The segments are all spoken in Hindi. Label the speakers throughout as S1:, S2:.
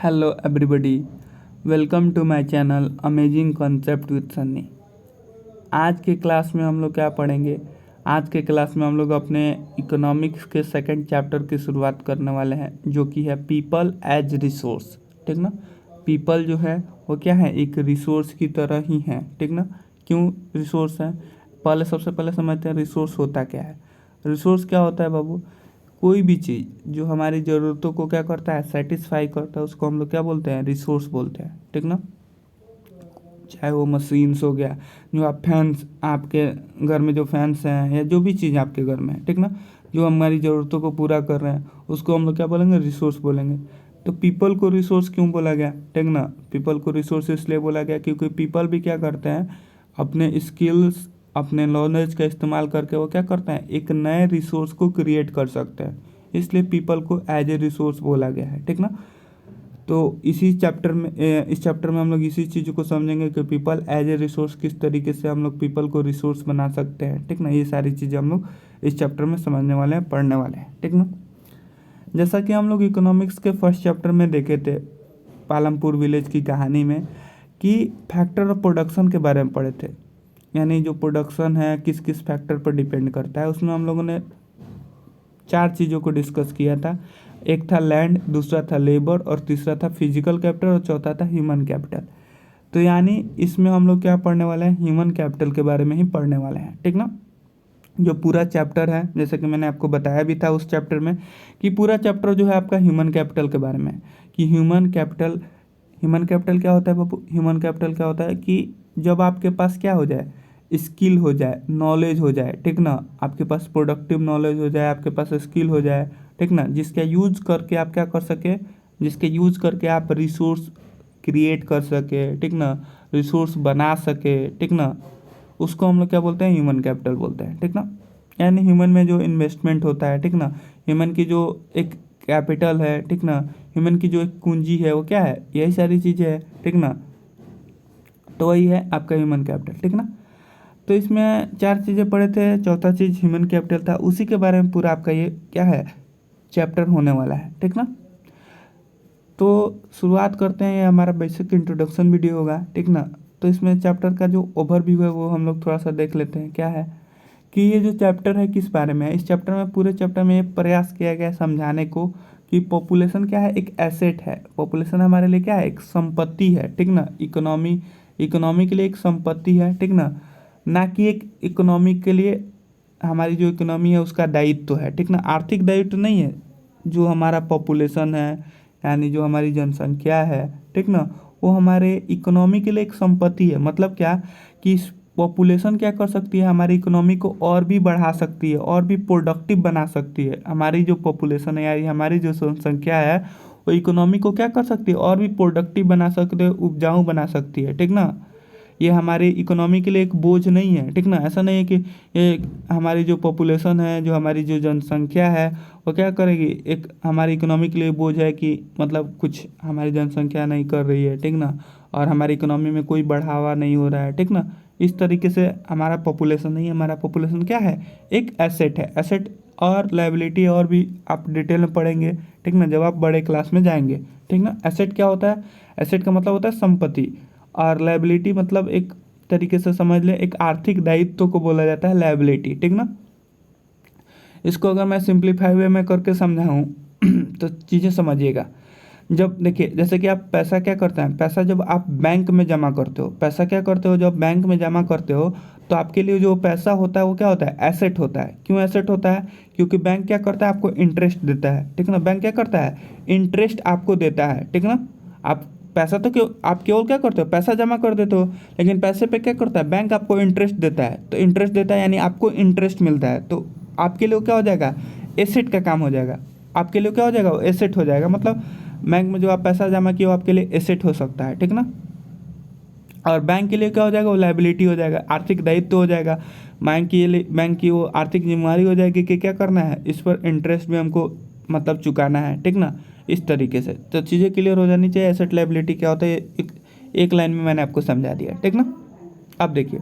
S1: Hello everybody, welcome to my channel amazing concept with Sunny. आज के क्लास में हम लोग क्या पढ़ेंगे? आज के क्लास में हम लोग अपने इकोनॉमिक्स के सेकंड चैप्टर की शुरुआत करने वाले हैं, जो कि है पीपल एज रिसोर्स। ठीक ना? पीपल जो है वो क्या है, एक रिसोर्स की तरह ही है। ठीक ना? क्यों रिसोर्स है? सबसे पहले समझते हैं रिसोर्स होता क्या है। रिसोर्स क्या होता है बाबू? कोई भी चीज़ जो हमारी ज़रूरतों को क्या करता है, सेटिस्फाई करता है, उसको हम लोग क्या बोलते हैं, रिसोर्स बोलते हैं। ठीक ना? चाहे वो मशीन्स हो गया, जो आप फैंस, आपके घर में जो फैंस हैं या जो भी चीज़ आपके घर में है, ठीक ना, जो हमारी ज़रूरतों को पूरा कर रहे हैं, उसको हम लोग क्या बोलेंगे, रिसोर्स बोलेंगे। तो पीपल को रिसोर्स क्यों बोला गया? ठीक ना? पीपल को रिसोर्स इसलिए बोला गया क्योंकि पीपल भी क्या करते हैं, अपने स्किल्स, अपने नॉलेज का इस्तेमाल करके वो क्या करते हैं, एक नए रिसोर्स को क्रिएट कर सकते हैं। इसलिए पीपल को एज ए रिसोर्स बोला गया है। ठीक ना? तो इस चैप्टर में हम लोग इसी चीज़ को समझेंगे कि पीपल एज ए रिसोर्स किस तरीके से हम लोग पीपल को रिसोर्स बना सकते हैं। ठीक ना? ये सारी चीज़ें हम लोग इस चैप्टर में समझने वाले हैं, पढ़ने वाले हैं। ठीक ना? जैसा कि हम लोग इकोनॉमिक्स के फर्स्ट चैप्टर में देखे थे, पालमपुर विलेज की कहानी में, कि फैक्टर ऑफ प्रोडक्शन के बारे में पढ़े थे। यानी जो प्रोडक्शन है किस किस फैक्टर पर डिपेंड करता है। उसमें हम लोगों ने 4 चीज़ों को डिस्कस किया था। एक था लैंड, दूसरा था लेबर, और तीसरा था फिजिकल कैपिटल, और चौथा था ह्यूमन कैपिटल। तो यानी इसमें हम लोग क्या पढ़ने वाले हैं, ह्यूमन कैपिटल के बारे में ही पढ़ने वाले हैं। ठीक ना? जो पूरा चैप्टर है, जैसे कि मैंने आपको बताया भी था उस चैप्टर में, कि पूरा चैप्टर जो है आपका ह्यूमन कैपिटल के बारे में है। कि ह्यूमन कैपिटल क्या होता है बाबू? ह्यूमन कैपिटल क्या होता है कि जब आपके पास क्या हो जाए, स्किल हो जाए, नॉलेज हो जाए, ठीक ना, आपके पास प्रोडक्टिव नॉलेज हो जाए, आपके पास स्किल हो जाए, ठीक ना, जिसका यूज करके आप क्या कर सके, जिसके यूज करके आप रिसोर्स क्रिएट कर सके, ठीक ना, रिसोर्स बना सके, ठीक ना, उसको हम लोग क्या बोलते हैं, ह्यूमन कैपिटल बोलते हैं। ठीक ना? यानी ह्यूमन में जो इन्वेस्टमेंट होता है, ठीक ना, ह्यूमन की जो एक कैपिटल है, ठीक ना, ह्यूमन की जो एक पूंजी है, वो क्या है, यही सारी चीज़ें है। ठीक ना? तो वही है आपका ह्यूमन कैपिटल। ठीक ना? तो इसमें 4 चीज़ें पढ़े थे, चौथा चीज़ ह्यूमन कैपिटल था। उसी के बारे में पूरा आपका ये क्या है, चैप्टर होने वाला है। ठीक ना? तो शुरुआत करते हैं। ये हमारा बेसिक इंट्रोडक्शन वीडियो होगा। ठीक ना? तो इसमें चैप्टर का जो ओवरव्यू है वो हम लोग थोड़ा सा देख लेते हैं। क्या है कि ये जो चैप्टर है किस बारे में है। इस चैप्टर में, पूरे चैप्टर में ये प्रयास किया गया है समझाने को कि पॉपुलेशन क्या है, एक एसेट है। पॉपुलेशन हमारे लिए क्या है, एक संपत्ति है। ठीक ना? इकोनॉमी के लिए एक संपत्ति है। ठीक ना? ना कि एक इकोनॉमी के लिए, हमारी जो इकोनॉमी है उसका दायित्व है। ठीक ना? आर्थिक दायित्व नहीं है। जो हमारा पॉपुलेशन है, यानी जो हमारी जनसंख्या है, ठीक ना, वो हमारे इकोनॉमी के लिए एक संपत्ति है। मतलब क्या कि पॉपुलेशन क्या कर सकती है, हमारी इकोनॉमी को और भी बढ़ा सकती है, और भी प्रोडक्टिव बना सकती है। हमारी जो पॉपुलेशन है, यानी हमारी जो जनसंख्या है, वो इकोनॉमी को क्या कर सकती है, और भी प्रोडक्टिव बना सकती है, उपजाऊ बना सकती है। ठीक ना? ये हमारी इकोनॉमी के लिए एक बोझ नहीं है। ठीक ना? ऐसा नहीं है कि ये हमारी जो पॉपुलेशन है, जो हमारी जो जनसंख्या है, वो क्या करेगी, एक हमारी इकोनॉमी के लिए बोझ है कि मतलब कुछ हमारी जनसंख्या नहीं कर रही है। ठीक ना? और हमारी इकोनॉमी में कोई बढ़ावा नहीं हो रहा है। ठीक ना? इस तरीके से हमारा पॉपुलेशन नहीं है। हमारा पॉपुलेशन क्या है, एक एसेट है। एसेट और लायबिलिटी और भी आप डिटेल में पढ़ेंगे। ठीक ना? जब आप बड़े क्लास में जाएंगे। ठीक ना? एसेट क्या होता है? एसेट का मतलब होता है संपत्ति, और लायबिलिटी मतलब एक तरीके से समझ लें, एक आर्थिक दायित्व को बोला जाता है लायबिलिटी। ठीक ना? इसको अगर मैं सिंप्लीफाई वे में करके समझाऊँ तो चीज़ें समझिएगा। जब देखिए, जैसे कि आप पैसा क्या करते हैं, पैसा जब आप बैंक में जमा करते हो, पैसा क्या करते हो, जब बैंक में जमा करते हो, तो आपके लिए जो पैसा होता है वो क्या होता है, एसेट होता है। क्यों एसेट होता है? क्योंकि बैंक क्या करता है, आपको इंटरेस्ट देता है। ठीक ना? बैंक क्या करता है, इंटरेस्ट आपको देता है। ठीक ना? आप पैसा तो क्यों, आप केवल क्या करते हो, पैसा जमा कर देते हो, लेकिन पैसे पे क्या करता है, बैंक आपको इंटरेस्ट देता है। तो इंटरेस्ट देता है यानी आपको इंटरेस्ट मिलता है। तो आपके लिए क्या हो जाएगा, एसेट का काम हो जाएगा। आपके लिए क्या हो जाएगा, वो एसेट हो जाएगा। मतलब बैंक में जो आप पैसा जमा किए वो आपके लिए एसेट हो सकता है। ठीक ना? और बैंक के लिए क्या हो जाएगा, वो लायबिलिटी हो जाएगा, आर्थिक दायित्व हो जाएगा। बैंक की वो आर्थिक जिम्मेवारी हो जाएगी कि क्या करना है, इस पर इंटरेस्ट भी हमको मतलब चुकाना है। ठीक ना? इस तरीके से तो चीज़ें क्लियर हो जानी चाहिए। एसेट लायबिलिटी क्या होता है, एक लाइन में मैंने आपको समझा दिया। ठीक ना? अब देखिए,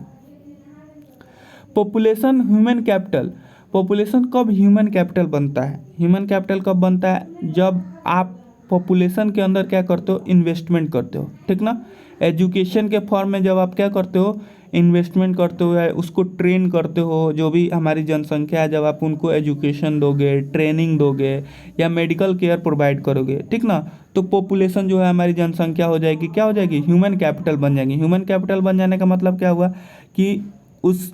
S1: पॉपुलेशन ह्यूमन कैपिटल। पॉपुलेशन कब ह्यूमन कैपिटल बनता है? ह्यूमन कैपिटल कब बनता है, जब आप पॉपुलेशन के अंदर क्या करते हो, इन्वेस्टमेंट करते हो, ठीक ना। एजुकेशन के फॉर्म में जब आप क्या करते हो, इन्वेस्टमेंट करते हो या उसको ट्रेन करते हो, जो भी हमारी जनसंख्या है, जब आप उनको एजुकेशन दोगे, ट्रेनिंग दोगे या मेडिकल केयर प्रोवाइड करोगे, ठीक ना, तो पॉपुलेशन जो है हमारी जनसंख्या हो जाएगी, क्या हो जाएगी, ह्यूमन कैपिटल बन जाएगी। ह्यूमन कैपिटल बन जाने का मतलब क्या हुआ कि उस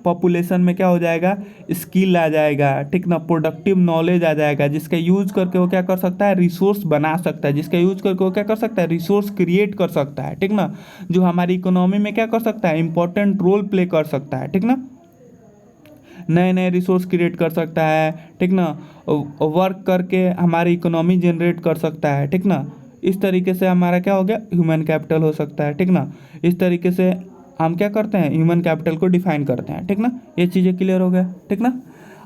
S1: पॉपुलेशन में क्या हो जाएगा, स्किल आ जाएगा, ठीक ना, प्रोडक्टिव नॉलेज आ जाएगा, जिसका यूज करके वो क्या कर सकता है, रिसोर्स बना सकता है, जिसका यूज करके वो क्या कर सकता है, रिसोर्स क्रिएट कर सकता है, ठीक ना, जो हमारी इकोनॉमी में क्या कर सकता है, इंपॉर्टेंट रोल प्ले कर सकता है, ठीक ना, नए नए रिसोर्स क्रिएट कर सकता है, ठीक ना, वर्क करके हमारी इकोनॉमी जनरेट कर सकता है, ठीक ना। इस तरीके से हमारा क्या हो गया, ह्यूमन कैपिटल हो सकता है, ठीक ना। इस तरीके से हम क्या करते हैं, ह्यूमन कैपिटल को डिफाइन करते हैं, ठीक ना। ये चीज़ें क्लियर हो गया, ठीक ना।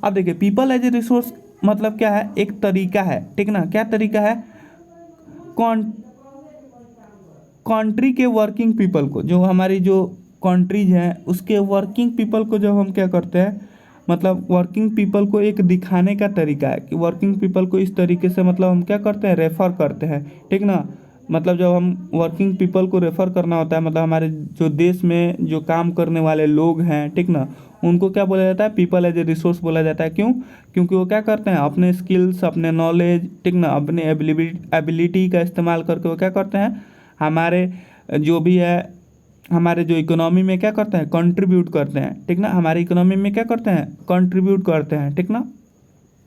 S1: अब देखिए पीपल एज ए रिसोर्स मतलब क्या है, एक तरीका है, ठीक ना। क्या तरीका है, कौन कंट्री के वर्किंग पीपल को, जो हमारी जो कंट्रीज हैं उसके वर्किंग पीपल को जब हम क्या करते हैं, मतलब वर्किंग पीपल को एक दिखाने का तरीका है कि वर्किंग पीपल को इस तरीके से मतलब हम क्या करते हैं, रेफ़र करते हैं, ठीक ना। मतलब जब हम वर्किंग पीपल को रेफ़र करना होता है, मतलब हमारे जो देश में जो काम करने वाले लोग हैं, ठीक ना, उनको क्या बोला जाता है, पीपल एज ए रिसोर्स बोला जाता है। क्यों, क्योंकि वो क्या करते हैं, अपने स्किल्स, अपने नॉलेज, ठीक ना, अपने एबिलिटी का इस्तेमाल करके वो क्या करते हैं, हमारे जो भी है, हमारे जो इकोनॉमी में क्या करते हैं, कंट्रीब्यूट करते हैं, ठीक ना, हमारी इकोनॉमी में क्या करते हैं, कंट्रीब्यूट करते हैं, ठीक ना,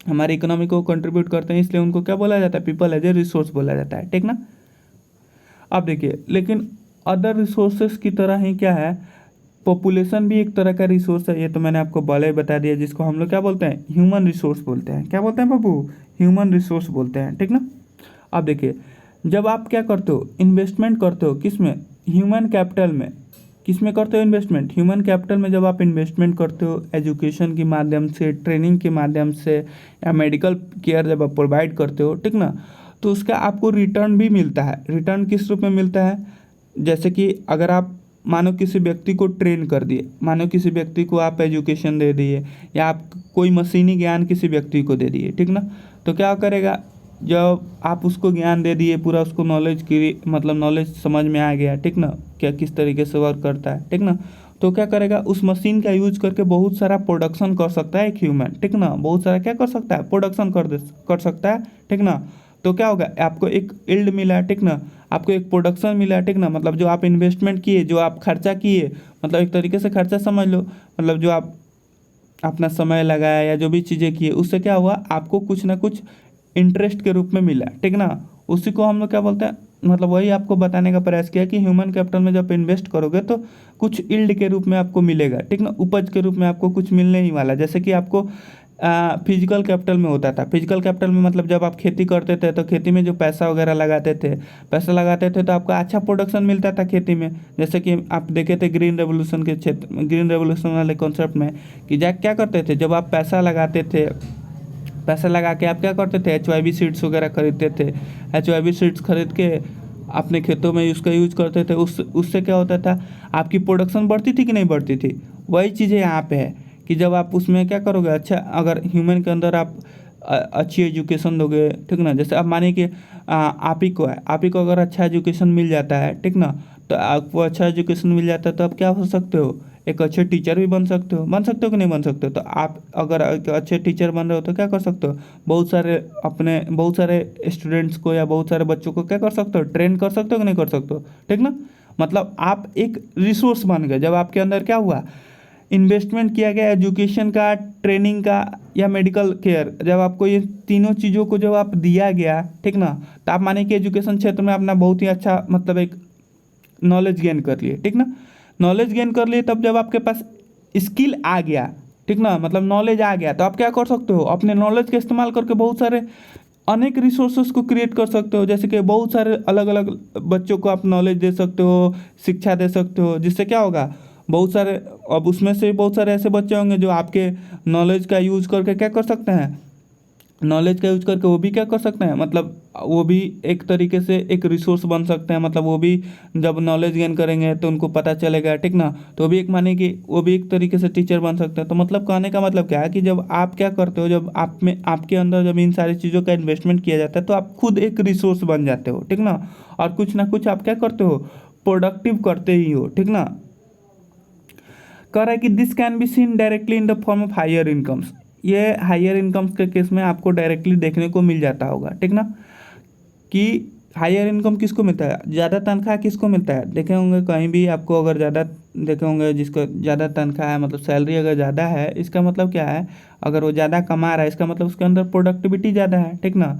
S1: हमारी इकोनॉमी को कंट्रीब्यूट करते हैं, इसलिए उनको क्या बोला जाता है, पीपल एज ए रिसोर्स बोला जाता है, ठीक ना। अब देखिए लेकिन अदर रिसोर्सेस की तरह ही क्या है, पॉपुलेशन भी एक तरह का रिसोर्स है। ये तो मैंने आपको पहले ही बता दिया, जिसको हम लोग क्या बोलते हैं, ह्यूमन रिसोर्स बोलते हैं। क्या बोलते हैं बाबू, ह्यूमन रिसोर्स बोलते हैं, ठीक ना। अब देखिए जब आप क्या करते हो, इन्वेस्टमेंट करते हो, किस में, ह्यूमन कैपिटल में, किस में करते हो इन्वेस्टमेंट, ह्यूमन कैपिटल में जब आप इन्वेस्टमेंट करते हो, एजुकेशन के माध्यम से, ट्रेनिंग के माध्यम से या मेडिकल केयर जब आप प्रोवाइड करते हो, ठीक ना, तो उसका आपको रिटर्न भी मिलता है। रिटर्न किस रूप में मिलता है, जैसे कि अगर आप मानो किसी व्यक्ति को ट्रेन कर दिए, मानो किसी व्यक्ति को आप एजुकेशन दे दिए या आप कोई मशीनी ज्ञान किसी व्यक्ति को दे दिए, ठीक ना, तो क्या करेगा, जब आप उसको ज्ञान दे दिए, पूरा उसको नॉलेज की मतलब नॉलेज समझ में आ गया, ठीक ना, क्या किस तरीके से वर्क करता है, ठीक ना, तो क्या करेगा, उस मशीन का यूज करके बहुत सारा प्रोडक्शन कर सकता है एक ह्यूमन, ठीक ना, बहुत सारा क्या कर सकता है, प्रोडक्शन कर सकता है, ठीक ना। तो क्या होगा, आपको एक इल्ड मिला, ठीक ना, आपको एक प्रोडक्शन मिला, ठीक ना, मतलब जो आप इन्वेस्टमेंट किए, जो आप खर्चा किए, मतलब एक तरीके से खर्चा समझ लो, मतलब जो आप अपना समय लगाया या जो भी चीज़ें किए, उससे क्या हुआ, आपको कुछ ना कुछ इंटरेस्ट के रूप में मिला, ठीक ना। उसी को हम लोग क्या बोलते हैं, मतलब वही आपको बताने का प्रयास किया कि ह्यूमन कैपिटल में जब इन्वेस्ट करोगे तो कुछ इल्ड के रूप में आपको मिलेगा, ठीक ना, उपज के रूप में आपको कुछ मिलने ही वाला। जैसे कि आपको फिजिकल कैपिटल में होता था, फिजिकल कैपिटल में मतलब जब आप खेती करते थे तो खेती में जो पैसा वगैरह लगाते थे, पैसा लगाते थे तो आपका अच्छा प्रोडक्शन मिलता था खेती में। जैसे कि आप देखे थे ग्रीन रेवोल्यूशन के क्षेत्र, ग्रीन रेवोल्यूशन वाले कॉन्सेप्ट में, कि क्या करते थे, जब आप पैसा लगाते थे, पैसा लगा के आप क्या करते थे, HYV सीड्स वगैरह खरीदते थे, HYV सीड्स खरीद के अपने खेतों में उसका यूज करते थे, उससे क्या होता था, आपकी प्रोडक्शन बढ़ती थी कि नहीं बढ़ती थी। वही चीज़ें यहाँ पे है कि जब आप उसमें क्या करोगे, अच्छा अगर ह्यूमन के अंदर आप अच्छी एजुकेशन दोगे, ठीक ना, जैसे आप मानिए कि आप ही को है, आप ही को अगर अच्छा एजुकेशन मिल जाता है, ठीक ना, तो आपको अच्छा एजुकेशन मिल जाता है तो आप क्या हो सकते हो, एक अच्छे टीचर भी बन सकते हो, कि नहीं बन सकते हो। तो आप अगर एक अच्छे टीचर बन रहे हो तो क्या कर सकते हो, बहुत सारे स्टूडेंट्स को या बहुत सारे बच्चों को क्या कर सकते हो, ट्रेन कर सकते हो कि नहीं कर सकते हो, ठीक ना। मतलब आप एक रिसोर्स बन गए जब आपके अंदर क्या हुआ, इन्वेस्टमेंट किया गया, एजुकेशन का, ट्रेनिंग का या मेडिकल केयर, जब आपको ये तीनों चीज़ों को जब आप दिया गया, ठीक ना, तो आप माने कि एजुकेशन क्षेत्र में अपना बहुत ही अच्छा मतलब एक नॉलेज गेन कर लिए, ठीक ना, नॉलेज गेन कर लिए, तब जब आपके पास स्किल आ गया, ठीक ना, मतलब नॉलेज आ गया, तो आप क्या कर सकते हो, अपने नॉलेज का इस्तेमाल करके बहुत सारे अनेक रिसोर्सेज को क्रिएट कर सकते हो। जैसे कि बहुत सारे अलग अलग बच्चों को आप नॉलेज दे सकते हो, शिक्षा दे सकते हो, जिससे क्या होगा, बहुत सारे, अब उसमें से बहुत सारे ऐसे बच्चे होंगे जो आपके नॉलेज का यूज़ करके क्या कर सकते हैं, नॉलेज का यूज करके वो भी क्या कर सकते हैं, मतलब वो भी एक तरीके से एक रिसोर्स बन सकते हैं। मतलब वो भी जब नॉलेज गेन करेंगे तो उनको पता चलेगा, ठीक ना, तो भी एक माने कि वो भी एक तरीके से टीचर बन सकते हैं। तो मतलब कहने का मतलब क्या है कि जब आप क्या करते हो, जब आप में आपके अंदर जब इन सारी चीज़ों का इन्वेस्टमेंट किया जाता है तो आप खुद एक रिसोर्स बन जाते हो, ठीक ना, और कुछ ना कुछ आप क्या करते हो, प्रोडक्टिव करते ही हो, ठीक ना। कह रहा है कि this can be seen directly in the form of higher incomes. ये हायर इनकम्स के केस में आपको डायरेक्टली देखने को मिल जाता होगा, ठीक ना, कि हायर इनकम किसको मिलता है, ज़्यादा तनख्वाह किसको मिलता है। देखे होंगे कहीं भी आपको अगर ज़्यादा देखे होंगे जिसको ज़्यादा तनख्वाह है, मतलब सैलरी अगर ज़्यादा है, इसका मतलब क्या है, अगर वो ज़्यादा कमा रहा है इसका मतलब उसके अंदर प्रोडक्टिविटी ज़्यादा है, ठीक ना।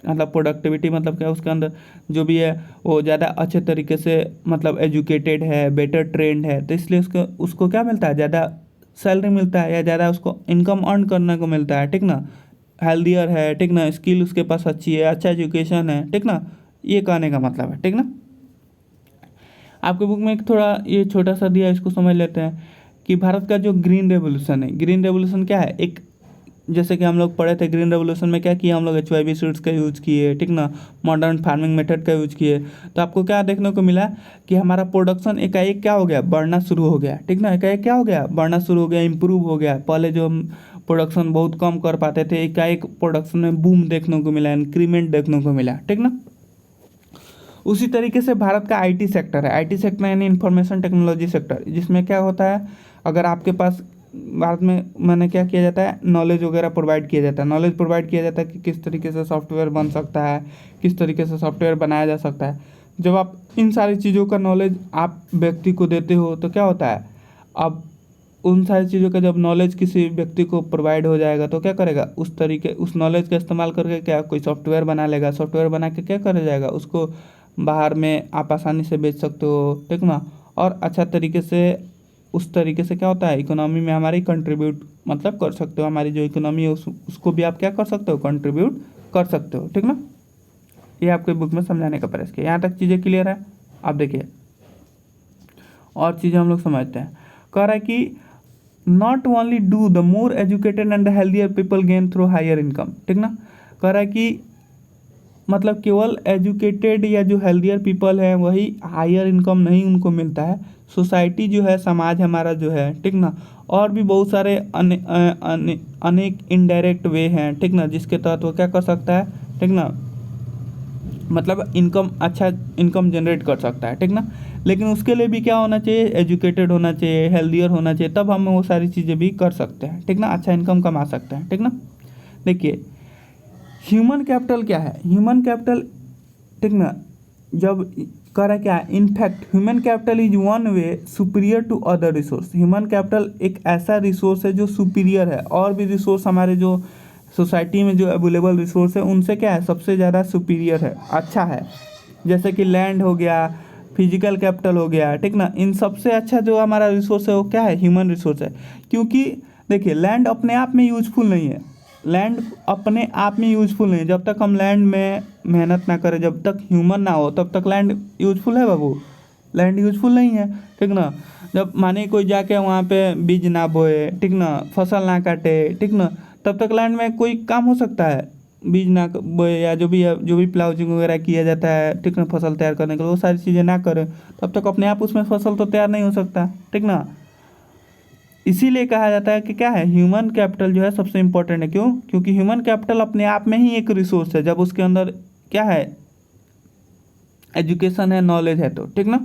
S1: मतलब प्रोडक्टिविटी मतलब क्या, उसके अंदर जो भी है वो ज़्यादा अच्छे तरीके से मतलब एजुकेटेड है, बेटर ट्रेंड है, तो इसलिए उसको उसको क्या मिलता है, ज़्यादा सैलरी मिलता है या ज़्यादा उसको इनकम अर्न करने को मिलता है, ठीक ना। हेल्दियर है, ठीक ना, स्किल उसके पास अच्छी है, अच्छा एजुकेशन है, ठीक ना। ये कहने का मतलब है, ठीक ना। आपके बुक में एक थोड़ा ये छोटा सा दिया, इसको समझ लेते हैं कि भारत का जो ग्रीन रेवोल्यूशन है, ग्रीन रेवोल्यूशन क्या है, एक जैसे कि हम लोग पढ़े थे ग्रीन रेवोल्यूशन में क्या किया हम लोग, HYV सीड्स का यूज़ किए, ठीक ना, मॉडर्न फार्मिंग मेथड का यूज़ किए। तो आपको क्या देखने को मिला कि हमारा प्रोडक्शन एकाएक क्या हो गया, बढ़ना शुरू हो गया, ठीक ना, एकाएक क्या हो गया, बढ़ना शुरू हो गया, इंप्रूव हो गया। पहले जो हम प्रोडक्शन बहुत कम कर पाते थे, एकाएक प्रोडक्शन में बूम देखने को मिला, इंक्रीमेंट देखने को मिला, ठीक ना। उसी तरीके से भारत का IT सेक्टर है, IT सेक्टर यानी इंफॉर्मेशन टेक्नोलॉजी सेक्टर, जिसमें क्या होता है, अगर आपके पास भारत में मैंने क्या किया जाता है, नॉलेज वगैरह प्रोवाइड किया जाता है, नॉलेज प्रोवाइड किया जाता है कि किस तरीके से सॉफ्टवेयर बन सकता है, किस तरीके से सॉफ्टवेयर बनाया जा सकता है। जब आप इन सारी चीज़ों का नॉलेज आप व्यक्ति को देते हो तो क्या होता है, अब उन सारी चीज़ों का जब नॉलेज किसी व्यक्ति को प्रोवाइड हो जाएगा तो क्या करेगा, उस तरीके उस नॉलेज का इस्तेमाल करके क्या कोई सॉफ्टवेयर बना लेगा, सॉफ्टवेयर बना के क्या करा जाएगा, उसको बाहर में आप आसानी से बेच सकते हो, ठीक ना। और अच्छा तरीके से उस तरीके से क्या होता है, इकोनॉमी में हमारी कंट्रीब्यूट मतलब कर सकते हो, हमारी जो इकोनॉमी है उसको भी आप क्या कर सकते हो, कंट्रीब्यूट कर सकते हो, ठीक ना। ये आपके बुक में समझाने का प्रयास किया। यहाँ तक चीज़ें क्लियर है। आप देखिए और चीज़ें हम लोग समझते हैं। कह रहा है कि not only do the more educated and the healthier people gain through higher income, ठीक ना। कह रहा है कि मतलब केवल एजुकेटेड या जो हेल्दियर पीपल है वही हायर इनकम नहीं उनको मिलता है, सोसाइटी जो है, समाज हमारा जो है, ठीक ना, और भी बहुत सारे अनेक इनडायरेक्ट वे हैं, ठीक ना, जिसके तहत वो क्या कर सकता है, ठीक ना, मतलब इनकम अच्छा इनकम जनरेट कर सकता है, ठीक ना। लेकिन उसके लिए भी क्या होना चाहिए, एजुकेटेड होना चाहिए, हेल्दियर होना चाहिए, तब हम वो सारी चीज़ें भी कर सकते हैं, ठीक ना, अच्छा इनकम कमा सकते हैं, ठीक ना। देखिए ह्यूमन कैपिटल क्या है, ह्यूमन कैपिटल, ठीक ना, जब कह रहा है क्या, in fact human capital is one way superior to other resource. Human capital एक ऐसा रिसोर्स है जो सुपीरियर है, और भी रिसोर्स हमारे जो सोसाइटी में जो अवेलेबल रिसोर्स है उनसे क्या है, सबसे ज़्यादा सुपीरियर है, अच्छा है। जैसे कि लैंड हो गया, फिजिकल कैपिटल हो गया, ठीक ना, इन सबसे अच्छा जो हमारा रिसोर्स है वो क्या है, ह्यूमन रिसोर्स है। क्योंकि देखिए लैंड अपने आप में यूजफुल नहीं है, लैंड अपने आप में यूजफुल नहीं है, जब तक हम लैंड में मेहनत ना करें, जब तक ह्यूमन ना हो तब तक लैंड यूजफुल है बाबू, लैंड यूजफुल नहीं है, ठीक ना। जब माने कोई जाके वहाँ पे बीज ना बोए, ठीक ना, फसल ना काटे, ठीक ना, तब तक लैंड में कोई काम हो सकता है, बीज ना बोए या जो भी है, जो भी प्लाउजिंग वगैरह किया जाता है, ठीक ना, फसल तैयार करने के लिए, वो सारी चीज़ें ना करें तब तक अपने आप उसमें फसल तो तैयार नहीं हो सकता, ठीक ना। इसीलिए कहा जाता है कि क्या है, ह्यूमन कैपिटल जो है सबसे इंपॉर्टेंट है। क्यों, क्योंकि ह्यूमन कैपिटल अपने आप में ही एक रिसोर्स है, जब उसके अंदर क्या है, एजुकेशन है, नॉलेज है, तो ठीक ना।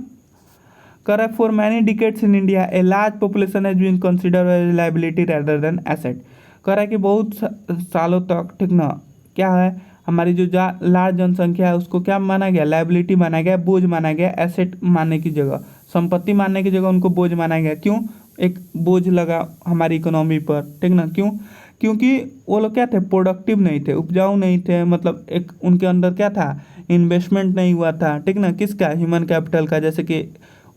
S1: कर for many decades in India a large population has been considered as liability rather than asset. कह रहा है कि बहुत सालों तक, ठीक ना, क्या है, हमारी जो लार्ज जनसंख्या है उसको क्या माना गया, लाइबिलिटी माना गया, बोझ माना गया, एसेट मानने की जगह, संपत्ति मानने की जगह उनको बोझ माना गया। क्यों, एक बोझ लगा हमारी इकोनॉमी पर, ठीक ना। क्यों, क्योंकि वो लोग क्या थे, प्रोडक्टिव नहीं थे, उपजाऊ नहीं थे, मतलब एक उनके अंदर क्या था, इन्वेस्टमेंट नहीं हुआ था, ठीक ना, किसका, ह्यूमन कैपिटल का। जैसे कि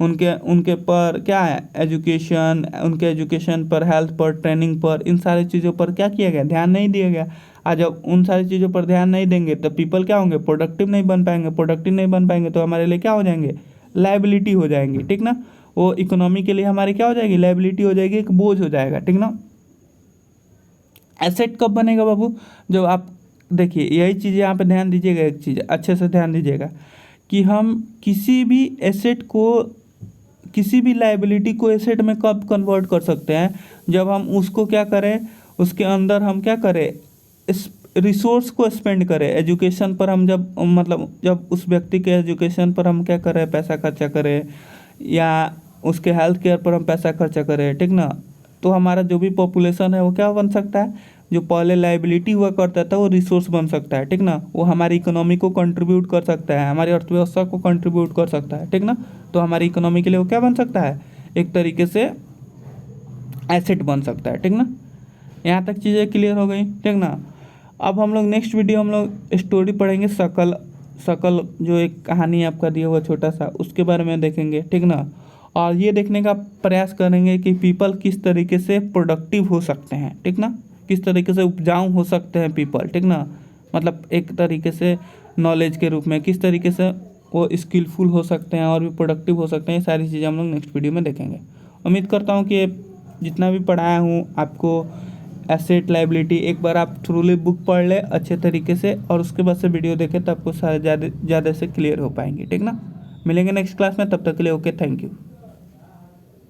S1: उनके उनके पर क्या है, एजुकेशन, उनके एजुकेशन पर, हेल्थ पर, ट्रेनिंग पर, इन सारी चीज़ों पर क्या किया गया, ध्यान नहीं दिया गया। आज जब उन सारी चीज़ों पर ध्यान नहीं देंगे तो पीपल क्या होंगे, प्रोडक्टिव नहीं बन पाएंगे, प्रोडक्टिव नहीं बन पाएंगे तो हमारे लिए क्या हो जाएंगे, लाइबिलिटी हो जाएंगे, ठीक ना। वो इकोनॉमी के लिए हमारी क्या हो जाएगी, लाइबिलिटी हो जाएगी, एक बोझ हो जाएगा, ठीक ना। एसेट कब बनेगा बाबू, जब आप देखिए यही चीज़ यहाँ पे ध्यान दीजिएगा, एक चीज़ अच्छे से ध्यान दीजिएगा कि हम किसी भी एसेट को, किसी भी लाइबिलिटी को एसेट में कब कन्वर्ट कर सकते हैं, जब हम उसको क्या करें, उसके अंदर हम क्या करें, इस रिसोर्स को स्पेंड करें, एजुकेशन पर हम जब मतलब जब उस व्यक्ति के एजुकेशन पर हम क्या करें, पैसा खर्चा करें, या उसके हेल्थ केयर पर हम पैसा खर्चा करें, ठीक ना, तो हमारा जो भी पॉपुलेशन है वो क्या बन सकता है, जो पहले लाइबिलिटी हुआ करता था वो रिसोर्स बन सकता है, ठीक ना, वो हमारी इकोनॉमी को कंट्रीब्यूट कर सकता है, हमारी अर्थव्यवस्था को कंट्रीब्यूट कर सकता है, ठीक ना, तो हमारी इकोनॉमी के लिए वो क्या बन सकता है, एक तरीके से एसेट बन सकता है, ठीक ना। यहाँ तक चीज़ें क्लियर हो गई, ठीक ना। अब हम लोग नेक्स्ट वीडियो हम लोग स्टोरी पढ़ेंगे, शकल शकल जो एक कहानी आपका दिया हुआ छोटा सा, उसके बारे में देखेंगे, ठीक ना। और ये देखने का प्रयास करेंगे कि पीपल किस तरीके से प्रोडक्टिव हो सकते हैं, ठीक ना, किस तरीके से उपजाऊ हो सकते हैं पीपल, ठीक ना, मतलब एक तरीके से नॉलेज के रूप में किस तरीके से वो स्किलफुल हो सकते हैं और भी प्रोडक्टिव हो सकते हैं, ये सारी चीज़ें हम लोग नेक्स्ट वीडियो में देखेंगे। उम्मीद करता हूँ कि जितना भी पढ़ाया हूँ आपको एसेट लाइबिलिटी, एक बार आप थ्रूली बुक पढ़ ले अच्छे तरीके से और उसके बाद से वीडियो देखें, तब आपको सारे ज़्यादा से क्लियर हो पाएंगे, ठीक ना। मिलेंगे नेक्स्ट क्लास में, तब तक के लिए ओके, थैंक यू।